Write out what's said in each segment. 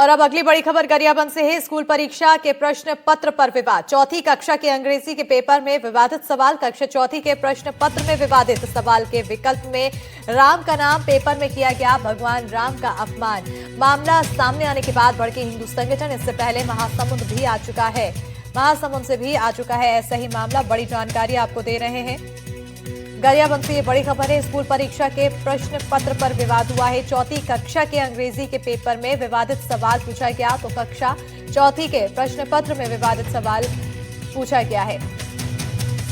और अब अगली बड़ी खबर गरियाबंद से है। स्कूल परीक्षा के प्रश्न पत्र पर विवाद। चौथी कक्षा के अंग्रेजी के पेपर में विवादित सवाल। कक्षा चौथी के प्रश्न पत्र में विवादित सवाल के विकल्प में राम का नाम पेपर में किया गया भगवान राम का अपमान। मामला सामने आने के बाद भड़के हिंदू संगठन। इससे पहले महासमुंद भी आ चुका है, महासमुंद से भी आ चुका है ऐसा ही मामला। बड़ी जानकारी आपको दे रहे हैं। गरियाबंद से ये बड़ी खबर है। स्कूल परीक्षा के प्रश्न पत्र पर विवाद हुआ है। चौथी कक्षा के अंग्रेजी के पेपर में विवादित सवाल पूछा गया। तो कक्षा चौथी के प्रश्न पत्र में विवादित सवाल पूछा गया है।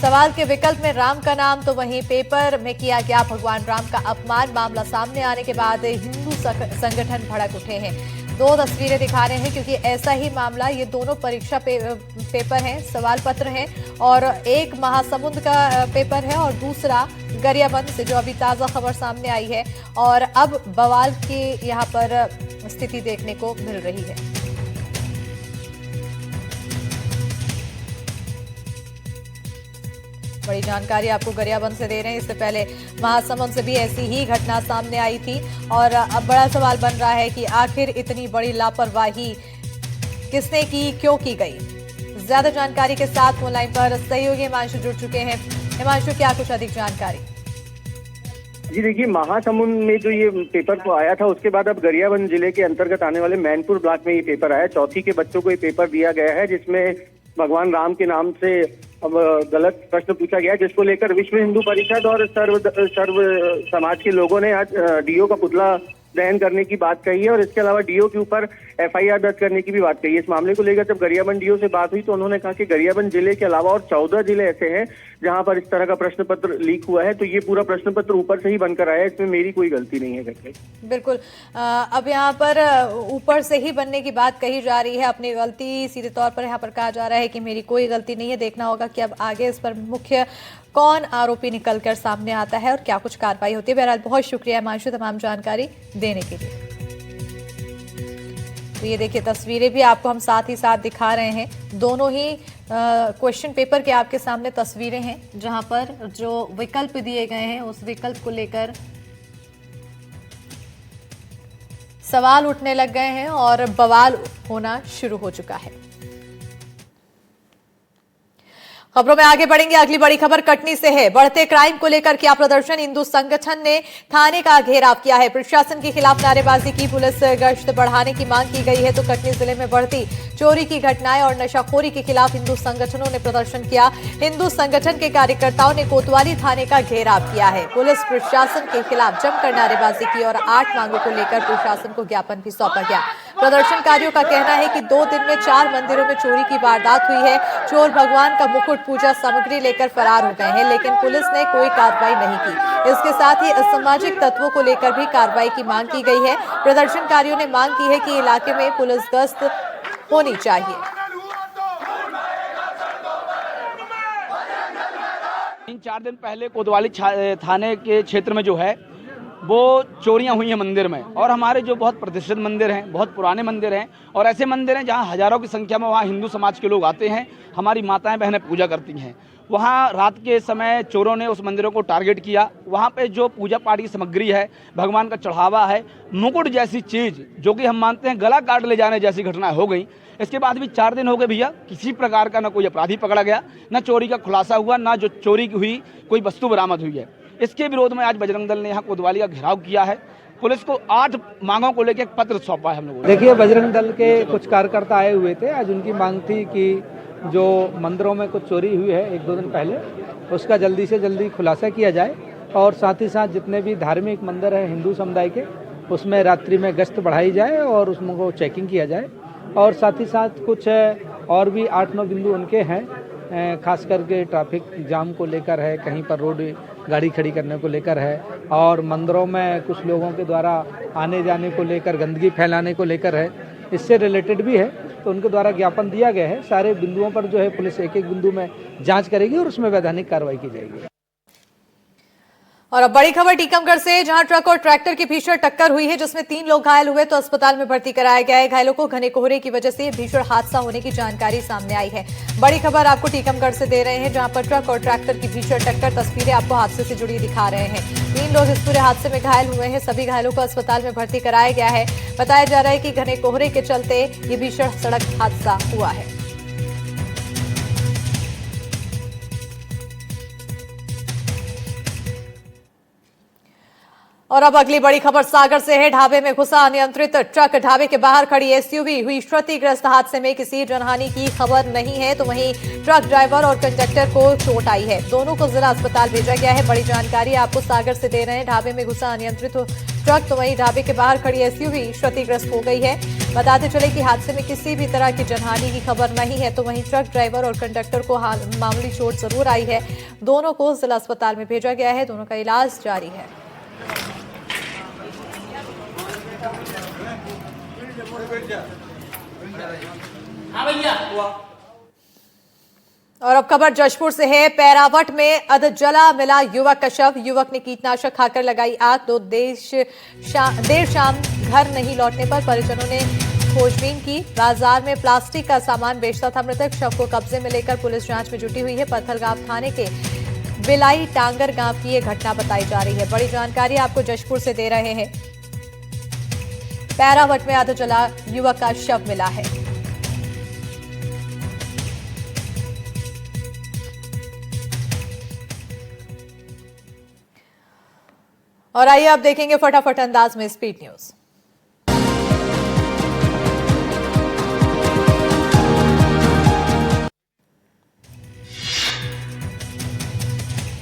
सवाल के विकल्प में राम का नाम, तो वहीं पेपर में किया गया भगवान राम का अपमान। मामला सामने आने के बाद हिंदू संगठन भड़क उठे हैं। दो तस्वीरें दिखा रहे हैं क्योंकि ऐसा ही मामला, ये दोनों परीक्षा पेपर हैं, सवाल पत्र हैं, और एक महासमुंद का पेपर है और दूसरा गरियाबंद से जो अभी ताजा खबर सामने आई है। और अब बवाल की यहाँ पर स्थिति देखने को मिल रही है। बड़ी जानकारी आपको गरियाबंद से दे रहे हैं। इससे पहले महासमुंद से भी ऐसी ही घटना सामने आई थी और अब बड़ा सवाल बन रहा है कि आखिर इतनी बड़ी लापरवाही किसने की, क्यों की गई। ज्यादा जानकारी के साथ फोन लाइन पर सहयोगी हिमांशु जुड़ चुके हैं। हिमांशु, क्या कुछ अधिक जानकारी? जी देखिए, महासमुंद में जो ये पेपर को आया था उसके बाद अब गरियाबंद जिले के अंतर्गत आने वाले मैनपुर ब्लॉक में ये पेपर आया। चौथी के बच्चों को ये पेपर दिया गया है जिसमें भगवान राम के नाम से अब गलत प्रश्न पूछा गया, जिसको लेकर विश्व हिंदू परिषद और सर्व समाज के लोगों ने आज डीओ का पुतला दहन करने की बात कही है और इसके अलावा डीओ के ऊपर एफआईआर दर्ज करने की भी बात कही है। इस मामले को लेकर जब गरियाबंद डीओ से बात हुई तो उन्होंने कहा कि गरियाबंद जिले के अलावा और 14 जिले ऐसे हैं जहां पर इस तरह का प्रश्न पत्र लीक हुआ है, तो ये पूरा प्रश्न पत्र ऊपर से ही बनकर आया है, इसमें मेरी कोई गलती नहीं है करके। बिल्कुल, अब यहाँ पर ऊपर से ही बनने की बात कही जा रही है, अपनी गलती सीधे तौर पर यहाँ पर कहा जा रहा है कि मेरी कोई गलती नहीं है। देखना होगा कि अब आगे इस पर मुख्य कौन आरोपी निकलकर सामने आता है और क्या कुछ कार्रवाई होती है। बहरहाल बहुत शुक्रिया हिमांशु तमाम जानकारी देने के लिए। तो ये देखिए तस्वीरें भी आपको हम साथ ही साथ दिखा रहे हैं। दोनों ही क्वेश्चन पेपर के आपके सामने तस्वीरें हैं जहां पर जो विकल्प दिए गए हैं उस विकल्प को लेकर सवाल उठने लग गए हैं और बवाल होना शुरू हो चुका है। खबरों में आगे बढ़ेंगे। अगली बड़ी खबर कटनी से है। बढ़ते क्राइम को लेकर किया प्रदर्शन। हिंदू संगठन ने थाने का घेराव किया है। प्रशासन के खिलाफ नारेबाजी की, पुलिस गश्त बढ़ाने की मांग की गई है। तो कटनी जिले में बढ़ती चोरी की घटनाएं और नशाखोरी के खिलाफ हिंदू संगठनों ने प्रदर्शन किया। हिंदू संगठन के कार्यकर्ताओं ने कोतवाली थाने का घेराव किया है। पुलिस प्रशासन के खिलाफ जमकर नारेबाजी की और 8 मांगों को लेकर प्रशासन को ज्ञापन भी सौंपा गया। प्रदर्शनकारियों का कहना है कि 2 दिन में 4 मंदिरों में चोरी की वारदात हुई है। चोर भगवान का मुकुट, पूजा सामग्री लेकर फरार हो गए हैं, लेकिन पुलिस ने कोई कार्रवाई नहीं की। इसके साथ ही असामाजिक तत्वों को लेकर भी कार्रवाई की मांग की गई है। प्रदर्शनकारियों ने मांग की है कि इलाके में पुलिस गश्त होनी चाहिए। 3-4 दिन पहले कोतवाली थाने के क्षेत्र में जो है वो चोरियां हुई हैं मंदिर में, और हमारे जो बहुत प्रतिष्ठित मंदिर हैं, बहुत पुराने मंदिर हैं और ऐसे मंदिर हैं जहां हजारों की संख्या में वहां हिंदू समाज के लोग आते हैं, हमारी माताएं बहनें पूजा करती हैं। वहां रात के समय चोरों ने उस मंदिरों को टारगेट किया। वहां पे जो पूजा पाठ की सामग्री है, भगवान का चढ़ावा है, मुकुट जैसी चीज़ जो कि हम मानते हैं गला काट ले जाने जैसी घटना हो गई। इसके बाद भी 4 दिन हो गए भैया, किसी प्रकार का ना कोई अपराधी पकड़ा गया, ना चोरी का खुलासा हुआ, ना जो चोरी हुई कोई वस्तु बरामद हुई है। इसके विरोध में आज बजरंग दल ने यहाँ कोतवाली का घेराव किया है। पुलिस को 8 मांगों को लेकर एक पत्र सौंपा है हम लोगों ने। देखिए, बजरंग दल के कुछ कार्यकर्ता आए हुए थे। आज उनकी मांग थी कि जो मंदिरों में कुछ चोरी हुई है 1-2 दिन पहले, उसका जल्दी से जल्दी खुलासा किया जाए और साथ ही साथ जितने भी धार्मिक मंदिर हैं हिंदू समुदाय के, उसमें रात्रि में गश्त बढ़ाई जाए और उसमें को चेकिंग किया जाए। और साथ ही साथ कुछ और भी 8-9 बिंदु उनके हैं, खास करके ट्रैफिक जाम को लेकर है, कहीं पर रोड गाड़ी खड़ी करने को लेकर है, और मंदिरों में कुछ लोगों के द्वारा आने जाने को लेकर गंदगी फैलाने को लेकर है, इससे रिलेटेड भी है। तो उनके द्वारा ज्ञापन दिया गया है। सारे बिंदुओं पर जो है पुलिस एक-एक बिंदु में जांच करेगी और उसमें वैधानिक कार्रवाई की जाएगी। और अब बड़ी खबर टीकमगढ़ से, जहां ट्रक और ट्रैक्टर की भीषण टक्कर हुई है जिसमें 3 लोग घायल हुए तो अस्पताल में भर्ती कराया गया है। घायलों को घने कोहरे की वजह से भीषण हादसा होने की जानकारी सामने आई है। बड़ी खबर आपको टीकमगढ़ से दे रहे हैं, जहां पर ट्रक और ट्रैक्टर की भीषण टक्कर, तस्वीरें आपको हादसे से जुड़ी दिखा रहे हैं। 3 लोग इस पूरे हादसे में घायल हुए हैं। सभी घायलों को अस्पताल में भर्ती कराया गया है। बताया जा रहा है कि घने कोहरे के चलते ये भीषण सड़क हादसा हुआ है। और अब अगली बड़ी खबर सागर से है। ढाबे में घुसा अनियंत्रित ट्रक, ढाबे के बाहर खड़ी एसयूवी हुई क्षतिग्रस्त। हादसे में किसी जनहानि की खबर नहीं है, तो वहीं ट्रक ड्राइवर और कंडक्टर को चोट आई है। दोनों को जिला अस्पताल भेजा गया है। बड़ी जानकारी आपको सागर से दे रहे हैं। ढाबे में घुसा अनियंत्रित ट्रक, तो वहीं ढाबे के बाहर खड़ी एसयूवी क्षतिग्रस्त हो गई है। बताते चले कि हादसे में किसी भी तरह की जनहानि की खबर नहीं है, तो वहीं ट्रक ड्राइवर और कंडक्टर को मामूली चोट जरूर आई है। दोनों को जिला अस्पताल में भेजा गया है। दोनों का इलाज जारी है। और अब खबर जशपुर से है। पैरावट में अधजला मिला युवक का शव। युवक ने कीटनाशक खाकर लगाई आग। तो देर शाम घर नहीं लौटने पर परिजनों ने खोजबीन की। बाजार में प्लास्टिक का सामान बेचता था मृतक। शव को कब्जे में लेकर पुलिस जांच में जुटी हुई है। पत्थलगांव थाने के बिलाई टांगर गांव की ये घटना बताई जा रही है। बड़ी जानकारी आपको जशपुर से दे रहे हैं। पैरावट में अधजला युवक का शव मिला है। और आइए अब देखेंगे फटाफट अंदाज में स्पीड न्यूज।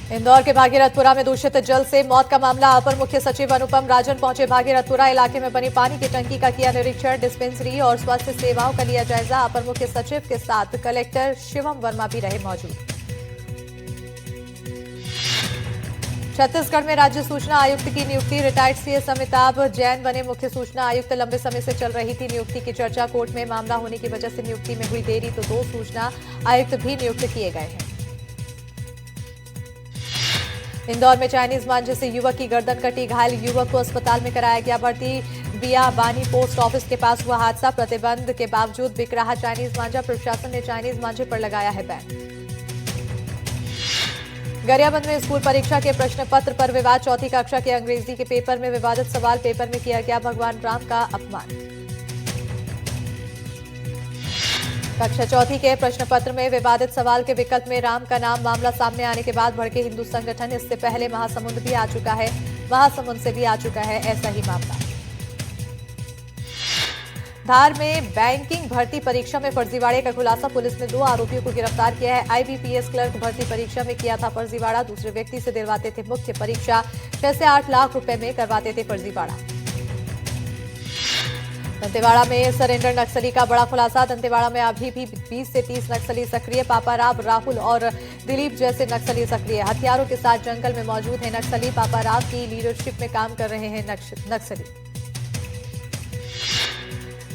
इंदौर के भागीरथपुरा में दूषित जल से मौत का मामला। अपर मुख्य सचिव अनुपम राजन पहुंचे भागीरथपुरा। इलाके में बनी पानी की टंकी का किया निरीक्षण। डिस्पेंसरी और स्वास्थ्य सेवाओं का लिया जायजा। अपर मुख्य सचिव के साथ कलेक्टर शिवम वर्मा भी रहे मौजूद। छत्तीसगढ़ में राज्य सूचना आयुक्त की नियुक्ति। रिटायर्ड सीएस अमिताभ जैन बने मुख्य सूचना आयुक्त। लंबे समय से चल रही थी नियुक्ति की चर्चा। कोर्ट में मामला होने की वजह से नियुक्ति में हुई देरी, तो 2 सूचना आयुक्त भी नियुक्त किए गए हैं। इंदौर में चाइनीज मांझे से युवक की गर्दन कटी। घायल युवक को अस्पताल में कराया गया भर्ती। बियाबानी पोस्ट ऑफिस के पास हुआ हादसा। प्रतिबंध के बावजूद बिक रहा चाइनीज मांझा। प्रशासन ने चाइनीज मांझे पर लगाया है बैन। गरियाबंद में स्कूल परीक्षा के प्रश्न पत्र पर विवाद। 4वीं कक्षा के अंग्रेजी के पेपर में विवादित सवाल। पेपर में किया गया भगवान राम का अपमान। कक्षा 4वीं के प्रश्न पत्र में विवादित सवाल के विकल्प में राम का नाम। मामला सामने आने के बाद भड़के हिंदू संगठन। इससे पहले महासमुंद भी आ चुका है, महासमुंद से भी आ चुका है ऐसा ही मामला। धार में बैंकिंग भर्ती परीक्षा में फर्जीवाड़े का खुलासा। पुलिस ने 2 आरोपियों को गिरफ्तार किया है। आईबीपीएस क्लर्क भर्ती परीक्षा में किया था फर्जीवाड़ा। दूसरे व्यक्ति से दिलवाते थे मुख्य परीक्षा। 6 से 8 लाख रुपए में करवाते थे फर्जीवाड़ा। दंतेवाड़ा में सरेंडर नक्सली का बड़ा खुलासा। दंतेवाड़ा में अभी भी 20 से 30 नक्सली सक्रिय। पापाराव, राहुल और दिलीप जैसे नक्सली सक्रिय। हथियारों के साथ जंगल में मौजूद है नक्सली। पापाराव की लीडरशिप में काम कर रहे हैं नक्सली।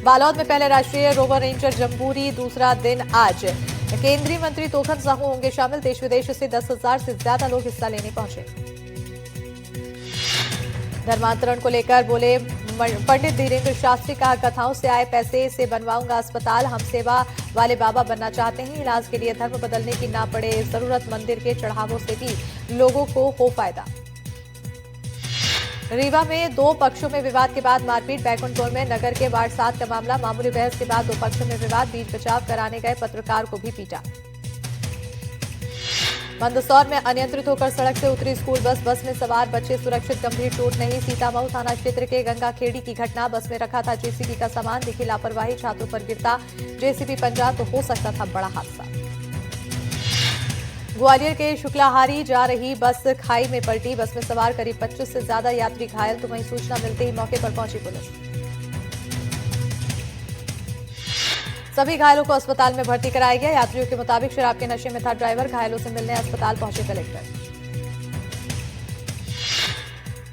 बालोद में पहले राष्ट्रीय रोवर रेंजर जम्बूरी दूसरा दिन आज। केंद्रीय मंत्री तोखन साहू होंगे शामिल। देश विदेश से 10,000 से ज्यादा लोग हिस्सा लेने पहुंचे। धर्मांतरण को लेकर बोले पंडित धीरेन्द्र शास्त्री। कहा, कथाओं से आए पैसे से बनवाऊंगा अस्पताल। हम सेवा वाले बाबा बनना चाहते हैं। इलाज के लिए धर्म बदलने की ना पड़े जरूरत। मंदिर के चढ़ावों से भी लोगों को हो फायदा। रीवा में 2 पक्षों में विवाद के बाद मारपीट। बैकुंठपुर में नगर के वार्ड 7 का मामला। मामूली बहस के बाद 2 पक्षों में विवाद। बीच बचाव कराने गए पत्रकार को भी पीटा। मंदसौर में अनियंत्रित होकर सड़क से उतरी स्कूल बस। बस में सवार बच्चे सुरक्षित, गंभीर चोट नहीं। सीतामऊ थाना क्षेत्र के गंगाखेड़ी की घटना। बस में रखा था जेसीबी का सामान। दिखी लापरवाही, छात्रों पर गिरता जेसीबी पंजा तो हो सकता था बड़ा हादसा। ग्वालियर के शुक्लाहारी जा रही बस खाई में पलटी। बस में सवार करीब 25 से ज्यादा यात्री घायल। तो वहीं सूचना मिलते ही मौके पर पहुंची पुलिस। सभी घायलों को अस्पताल में भर्ती कराया गया। यात्रियों के मुताबिक शराब के नशे में था ड्राइवर। घायलों से मिलने अस्पताल पहुंचे कलेक्टर।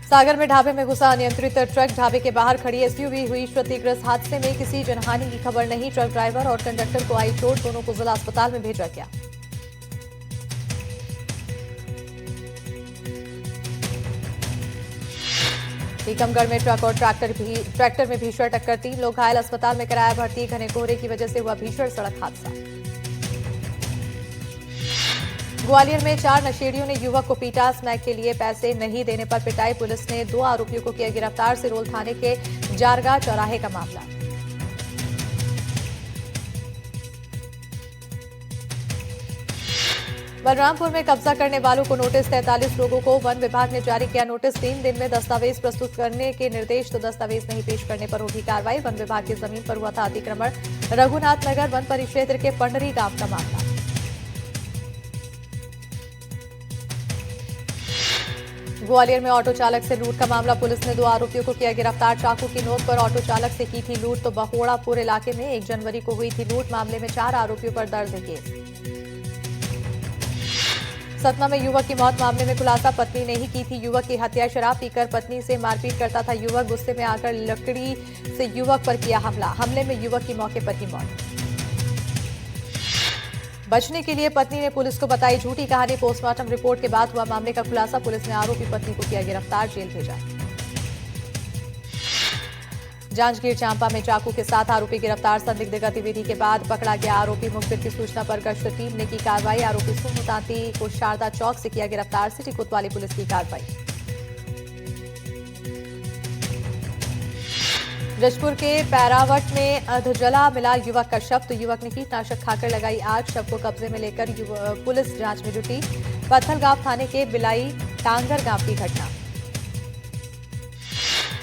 सागर में ढाबे में घुसा अनियंत्रित ट्रक। ढाबे के बाहर खड़ी एसयूवी हुई क्षतिग्रस्त। हादसे में किसी जनहानि की खबर नहीं। ट्रक ड्राइवर और कंडक्टर को आई चोट। दोनों को जिला अस्पताल में भेजा गया। टीकमगढ़ में ट्रक और ट्रैक्टर में भीषण टक्कर, 3 लोग घायल, अस्पताल में कराया भर्ती। घने कोहरे की वजह से हुआ भीषण सड़क हादसा। ग्वालियर में 4 नशेड़ियों ने युवक को पीटा, स्नैक के लिए पैसे नहीं देने पर पिटाई। पुलिस ने 2 आरोपियों को किया गिरफ्तार। सिरोल थाने के जारगा चौराहे का मामला। बलरामपुर में कब्जा करने वालों को नोटिस, 43 लोगों को वन विभाग ने जारी किया नोटिस। 3 दिन में दस्तावेज प्रस्तुत करने के निर्देश, तो दस्तावेज नहीं पेश करने पर होगी कार्रवाई। वन विभाग की जमीन पर हुआ था अतिक्रमण। रघुनाथ नगर वन परिक्षेत्र के पंडरी गांव का मामला। ग्वालियर में ऑटो चालक से लूट का मामला, पुलिस ने 2 आरोपियों को किया गिरफ्तार। चाकू की नोक पर ऑटो चालक से की थी लूट, तो बहोड़ापुर इलाके में 1 जनवरी को हुई थी लूट। मामले में 4 आरोपियों पर दर्ज है केस। सतना में युवक की मौत, मामले में खुलासा, पत्नी ने ही की थी युवक की हत्या। शराब पीकर पत्नी से मारपीट करता था युवक, गुस्से में आकर लकड़ी से युवक पर किया हमला। हमले में युवक की मौके पर ही मौत। बचने के लिए पत्नी ने पुलिस को बताई झूठी कहानी, पोस्टमार्टम रिपोर्ट के बाद हुआ मामले का खुलासा। पुलिस ने आरोपी पत्नी को किया गिरफ्तार, जेल भेजा। जांजगीर चांपा में चाकू के साथ आरोपी गिरफ्तार, संदिग्ध गतिविधि के बाद पकड़ा गया आरोपी। मुखबिर की सूचना पर गश्त टीम ने की कार्रवाई। आरोपी सुमु तांती को शारदा चौक से किया गिरफ्तार। सिटी कोतवाली पुलिस की कार्रवाई। जशपुर के पैरावट में अधजला मिला युवक का शव, तो युवक ने कीटनाशक खाकर लगाई आग। शव को कब्जे में लेकर पुलिस जांच में जुटी। पत्थलगांव थाने के बिलाई टांगर गांव की घटना।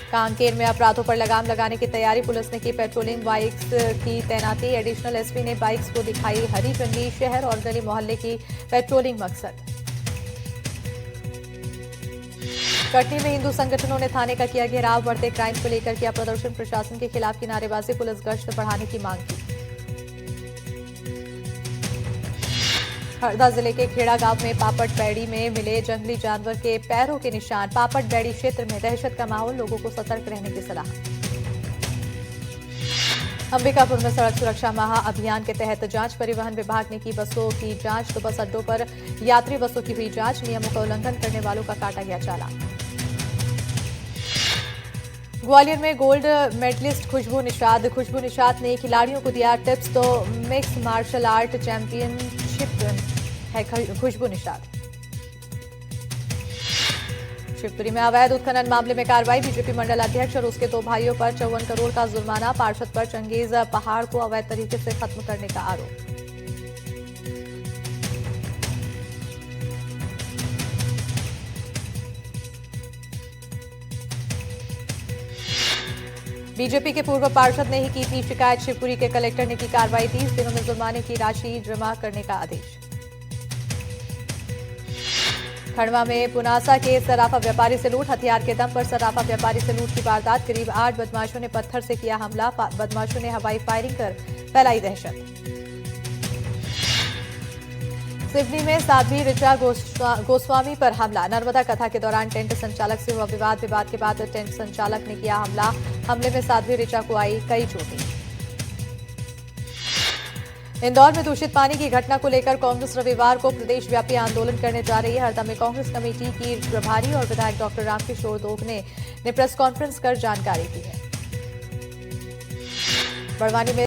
कांकेर में अपराधों पर लगाम लगाने की तैयारी, पुलिस ने की पेट्रोलिंग बाइक्स की तैनाती। एडिशनल एसपी ने बाइक्स को दिखाई हरी झंडी। शहर और गली मोहल्ले की पेट्रोलिंग मकसद। कटनी में हिंदू संगठनों ने थाने का किया घेराव, बढ़ते क्राइम को लेकर किया प्रदर्शन। प्रशासन के खिलाफ की नारेबाजी, पुलिस गश्त बढ़ाने की मांग की। हरदा जिले के खेड़ा गांव में पापड़ बैड़ी में मिले जंगली जानवर के पैरों के निशान। पापड़ बैड़ी क्षेत्र में दहशत का माहौल, लोगों को सतर्क रहने की सलाह। अंबिकापुर में सड़क सुरक्षा माह अभियान के तहत जांच, परिवहन विभाग ने की बसों की जांच, तो बस अड्डों पर यात्री बसों की हुई जांच। नियमों का उल्लंघन करने वालों का काटा गया चालान। ग्वालियर में गोल्ड मेडलिस्ट खुशबू निषाद ने खिलाड़ियों को दिया टिप्स, तो मिक्स मार्शल आर्ट चैंपियनशिप है खुशबू निषाद। शिवपुरी में अवैध उत्खनन मामले में कार्रवाई, बीजेपी मंडल अध्यक्ष और उसके 2 भाइयों पर 54 करोड़ का जुर्माना। पार्षद पर चंगेज पहाड़ को अवैध तरीके से खत्म करने का आरोप। बीजेपी के पूर्व पार्षद ने ही की थी शिकायत, शिवपुरी के कलेक्टर ने की कार्रवाई। 30 दिनों में जुर्माने की राशि जमा करने का आदेश। खंडवा में पुनासा के सराफा व्यापारी से लूट, हथियार के दम पर सराफा व्यापारी से लूट की वारदात। करीब 8 बदमाशों ने पत्थर से किया हमला, बदमाशों ने हवाई फायरिंग कर फैलाई दहशत। सिवनी में साध्वी ऋचा गोस्वामी पर हमला, नर्मदा कथा के दौरान टेंट संचालक से हुआ विवाद के बाद टेंट संचालक ने किया हमला। हमले में साध्वी ऋचा को आई कई चोटें। इंदौर में दूषित पानी की घटना को लेकर कांग्रेस रविवार को प्रदेश व्यापी आंदोलन करने जा रही है। हरदा में कांग्रेस कमेटी की प्रभारी और विधायक डॉक्टर रामकिशोर दोगने ने प्रेस कॉन्फ्रेंस कर जानकारी दी है। बड़वानी में